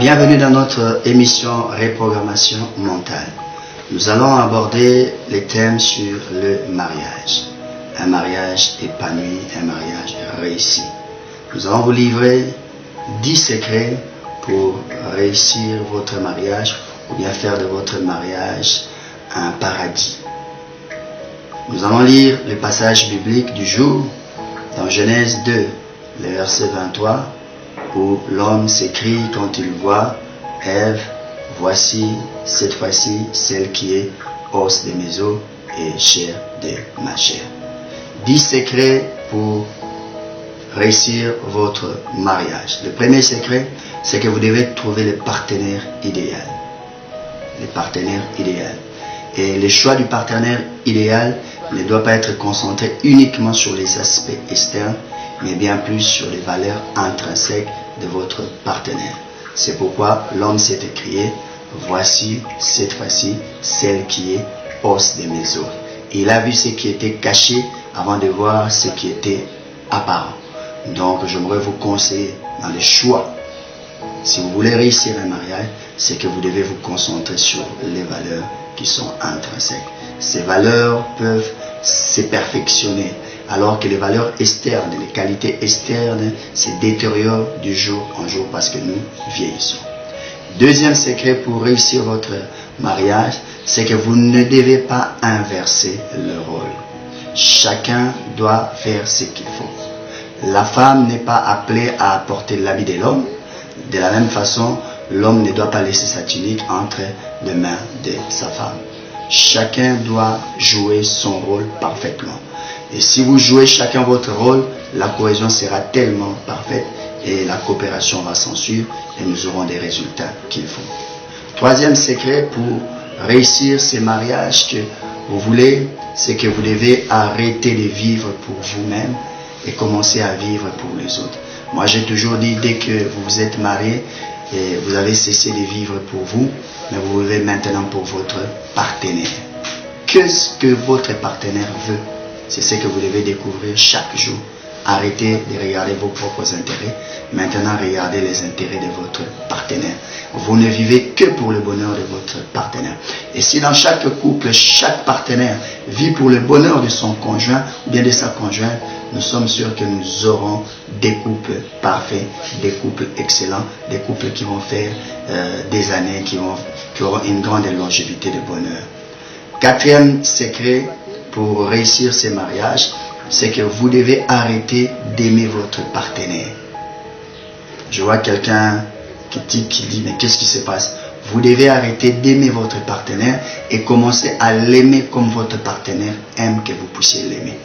Bienvenue dans notre émission Reprogrammation mentale. Nous allons aborder les thèmes sur le mariage. Un mariage épanoui, un mariage réussi. Nous allons vous livrer 10 secrets pour réussir votre mariage ou bien faire de votre mariage un paradis. Nous allons lire le passage biblique du jour dans Genèse 2, le verset 23, où l'homme s'écrie quand il voit Ève, voici cette fois-ci celle qui est os de mes os et chair de ma chair. 10 secrets pour réussir votre mariage. Le premier secret, c'est que vous devez trouver le partenaire idéal. Le partenaire idéal. Et le choix du partenaire idéal ne doit pas être concentré uniquement sur les aspects externes, mais bien plus sur les valeurs intrinsèques de votre partenaire. C'est pourquoi l'homme s'est écrié, voici cette fois-ci celle qui est os de mes os. Il a vu ce qui était caché avant de voir ce qui était apparent. Donc j'aimerais vous conseiller dans le choix. Si vous voulez réussir un mariage, c'est que vous devez vous concentrer sur les valeurs qui sont intrinsèques. Ces valeurs peuvent se perfectionner, alors que les valeurs externes, les qualités externes se détériorent du jour en jour parce que nous vieillissons. Deuxième secret pour réussir votre mariage, c'est que vous ne devez pas inverser le rôle. Chacun doit faire ce qu'il faut. La femme n'est pas appelée à porter l'habit de l'homme. De la même façon, l'homme ne doit pas laisser sa tunique entre les mains de sa femme. Chacun doit jouer son rôle parfaitement. Et si vous jouez chacun votre rôle, la cohésion sera tellement parfaite et la coopération va s'en suivre et nous aurons des résultats qu'il faut. Troisième secret pour réussir ces mariages que vous voulez, c'est que vous devez arrêter de vivre pour vous-même et commencer à vivre pour les autres. Moi, j'ai toujours dit, dès que vous vous êtes marié, et vous avez cessé de vivre pour vous, mais vous vivez maintenant pour votre partenaire. Qu'est-ce que votre partenaire veut? C'est ce que vous devez découvrir chaque jour. Arrêtez de regarder vos propres intérêts. Maintenant, regardez les intérêts de votre partenaire. Vous ne vivez que pour le bonheur de votre partenaire. Et si dans chaque couple, chaque partenaire vit pour le bonheur de son conjoint ou bien de sa conjointe, nous sommes sûrs que nous aurons des couples parfaits, des couples excellents, des couples qui vont faire des années, qui auront une grande longévité de bonheur. Quatrième secret pour réussir ces mariages, c'est que vous devez arrêter d'aimer votre partenaire. Je vois quelqu'un qui dit, mais qu'est-ce qui se passe? Vous devez arrêter d'aimer votre partenaire et commencer à l'aimer comme votre partenaire aime que vous puissiez l'aimer.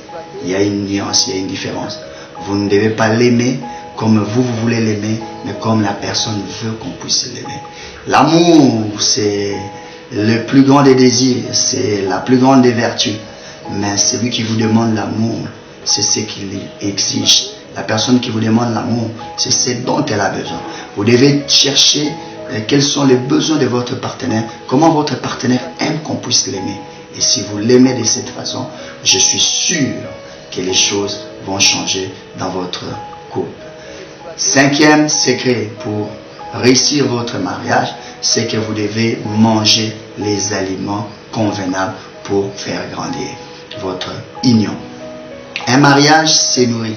Il y a une nuance, il y a une différence. Vous ne devez pas l'aimer comme vous voulez l'aimer, mais comme la personne veut qu'on puisse l'aimer. L'amour, c'est le plus grand des désirs, c'est la plus grande des vertus. Mais celui qui vous demande l'amour, c'est ce qu'il exige. La personne qui vous demande l'amour, c'est ce dont elle a besoin. Vous devez chercher quels sont les besoins de votre partenaire, comment votre partenaire aime qu'on puisse l'aimer. Et si vous l'aimez de cette façon, je suis sûr que les choses vont changer dans votre couple. Cinquième secret pour réussir votre mariage, c'est que vous devez manger les aliments convenables pour faire grandir votre union. Un mariage se nourrit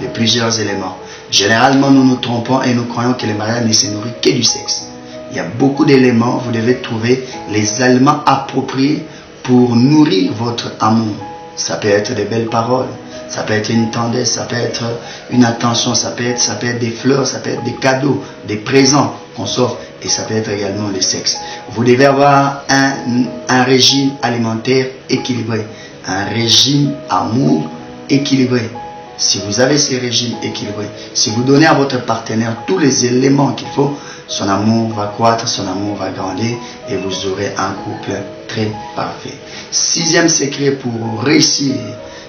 de plusieurs éléments. Généralement, nous nous trompons et nous croyons que le mariage ne se nourrit que du sexe. Il y a beaucoup d'éléments, vous devez trouver les aliments appropriés pour nourrir votre amour. Ça peut être des belles paroles, ça peut être une tendresse, ça peut être une attention, ça peut être des fleurs, ça peut être des cadeaux, des présents qu'on s'offre, et ça peut être également le sexe. Vous devez avoir un régime alimentaire équilibré, un régime amour équilibré. Si vous avez ce régime équilibré, si vous donnez à votre partenaire tous les éléments qu'il faut, son amour va croître, son amour va grandir et vous aurez un couple très parfait. Sixième secret pour réussir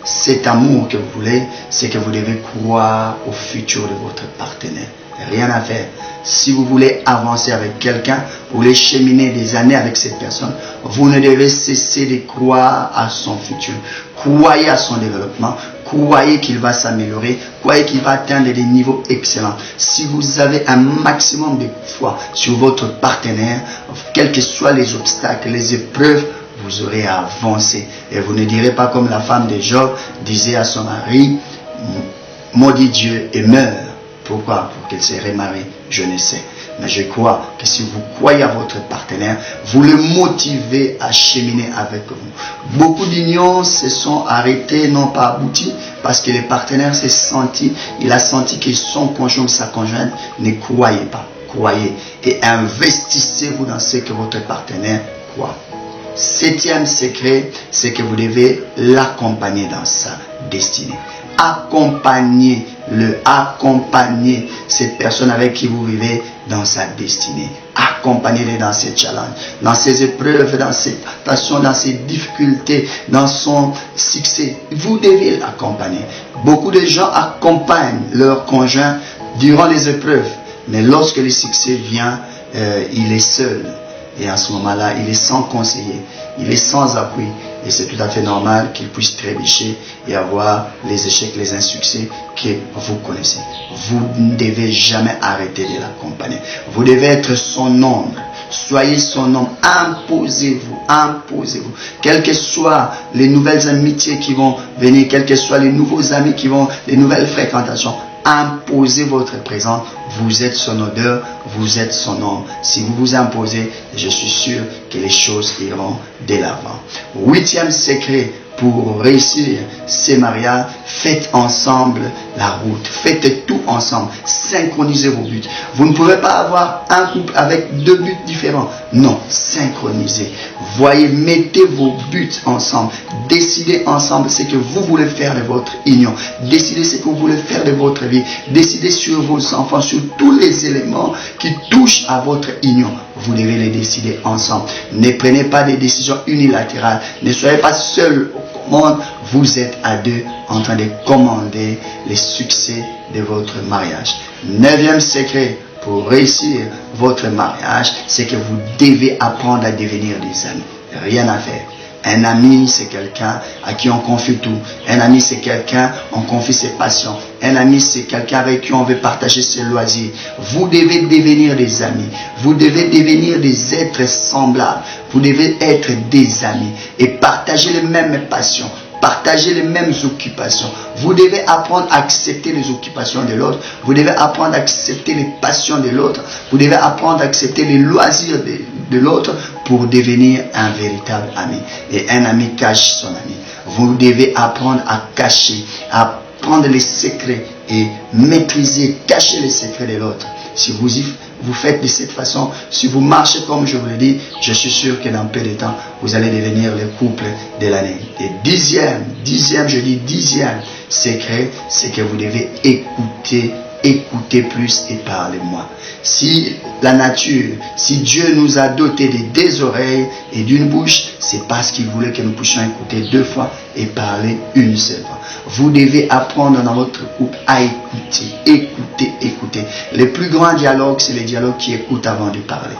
cet amour que vous voulez, c'est que vous devez croire au futur de votre partenaire. Rien à faire. Si vous voulez avancer avec quelqu'un, vous voulez cheminer des années avec cette personne, vous ne devez cesser de croire à son futur. Croyez à son développement, croyez qu'il va s'améliorer, croyez qu'il va atteindre des niveaux excellents. Si vous avez un maximum de foi sur votre partenaire, quels que soient les obstacles, les épreuves, vous aurez avancé. Et vous ne direz pas comme la femme de Job disait à son mari, maudit Dieu et meurs. Pourquoi? Pour qu'elle se remarie, je ne sais. Mais je crois que si vous croyez à votre partenaire, vous le motivez à cheminer avec vous. Beaucoup d'unions se sont arrêtées, n'ont pas abouti, parce que le partenaire s'est senti, il a senti que son conjoint ou sa conjointe ne croyait pas. Croyez et investissez-vous dans ce que votre partenaire croit. Septième secret, c'est que vous devez l'accompagner dans sa destinée. Accompagnez-le, accompagnez cette personne avec qui vous vivez dans sa destinée. Accompagnez-le dans ses challenges, dans ses épreuves, dans ses passions, dans ses difficultés, dans son succès. Vous devez l'accompagner. Beaucoup de gens accompagnent leur conjoint durant les épreuves, mais lorsque le succès vient, il est seul. Et à ce moment-là, il est sans conseiller, il est sans appui. Et c'est tout à fait normal qu'il puisse trébucher et avoir les échecs, les insuccès que vous connaissez. Vous ne devez jamais arrêter de l'accompagner. Vous devez être son ombre. Soyez son ombre. Imposez-vous, imposez-vous. Quelles que soient les nouvelles amitiés qui vont venir, quels que soient les nouveaux amis qui vont, les nouvelles fréquentations, imposez votre présence. Vous êtes son odeur, vous êtes son ombre. Si vous vous imposez, je suis sûr que les choses iront de l'avant. Huitième secret pour réussir ces mariages, faites ensemble la route. Faites tout ensemble. Synchronisez vos buts. Vous ne pouvez pas avoir un couple avec deux buts différents. Non, synchronisez. Voyez, mettez vos buts ensemble. Décidez ensemble ce que vous voulez faire de votre union. Décidez ce que vous voulez faire de votre vie. Décidez sur vos enfants, sur tous les éléments qui touchent à votre union. Vous devez les décider ensemble. Ne prenez pas des décisions unilatérales. Ne soyez pas seul au monde. Vous êtes à deux en train de commander les succès de votre mariage. Neuvième secret pour réussir votre mariage, c'est que vous devez apprendre à devenir des amis. Rien à faire. Un ami, c'est quelqu'un à qui on confie tout. Un ami, c'est quelqu'un, on confie ses passions. Un ami, c'est quelqu'un avec qui on veut partager ses loisirs. Vous devez devenir des amis. Vous devez devenir des êtres semblables. Vous devez être des amis et partager les mêmes passions. Partagez les mêmes occupations. Vous devez apprendre à accepter les occupations de l'autre. Vous devez apprendre à accepter les passions de l'autre. Vous devez apprendre à accepter les loisirs de l'autre pour devenir un véritable ami. Et un ami cache son ami. Vous devez apprendre à cacher, à prendre les secrets et maîtriser, cacher les secrets de l'autre. Si vous faites de cette façon, si vous marchez comme je vous l'ai dit, je suis sûr que dans peu de temps, vous allez devenir le couple de l'année. Et dixième secret, c'est que vous devez écouter plus et parler moins. Si la nature, si Dieu nous a dotés de deux oreilles et d'une bouche, c'est parce qu'il voulait que nous puissions écouter deux fois et parler une seule fois. Vous devez apprendre dans votre couple à écouter. Le plus grand dialogue, c'est le dialogue qui écoute avant de parler.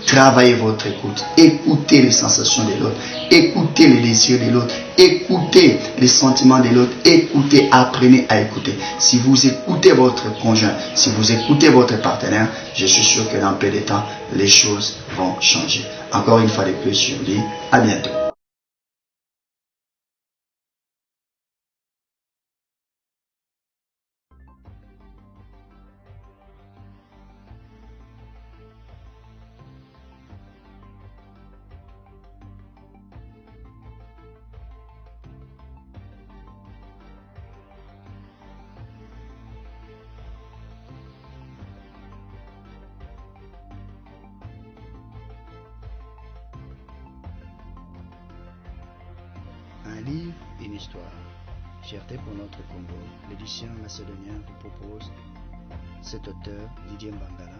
Travaillez votre écoute. Écoutez les sensations de l'autre. Écoutez les désirs de l'autre. Écoutez les sentiments de l'autre. Écoutez, apprenez à écouter. Si vous écoutez votre conjoint, si vous écoutez votre partenaire, je suis sûr que dans peu de temps, les choses vont changer. Encore une fois de plus, je vous dis à bientôt. Un livre, une histoire. Fierté pour notre Congo, l'édition macédonien vous propose cet auteur, Didier Mbangala,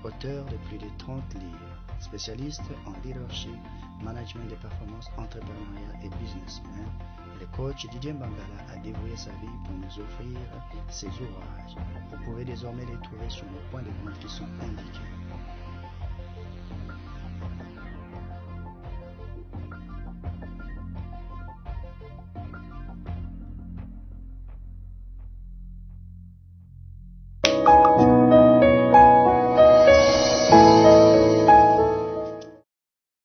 auteur de plus de 30 livres, spécialiste en leadership, management des performances, entrepreneuriat et businessman. Le coach Didier Mbangala a dévoué sa vie pour nous offrir ses ouvrages. Vous pouvez désormais les trouver sur le point de vente qui sont indiqués.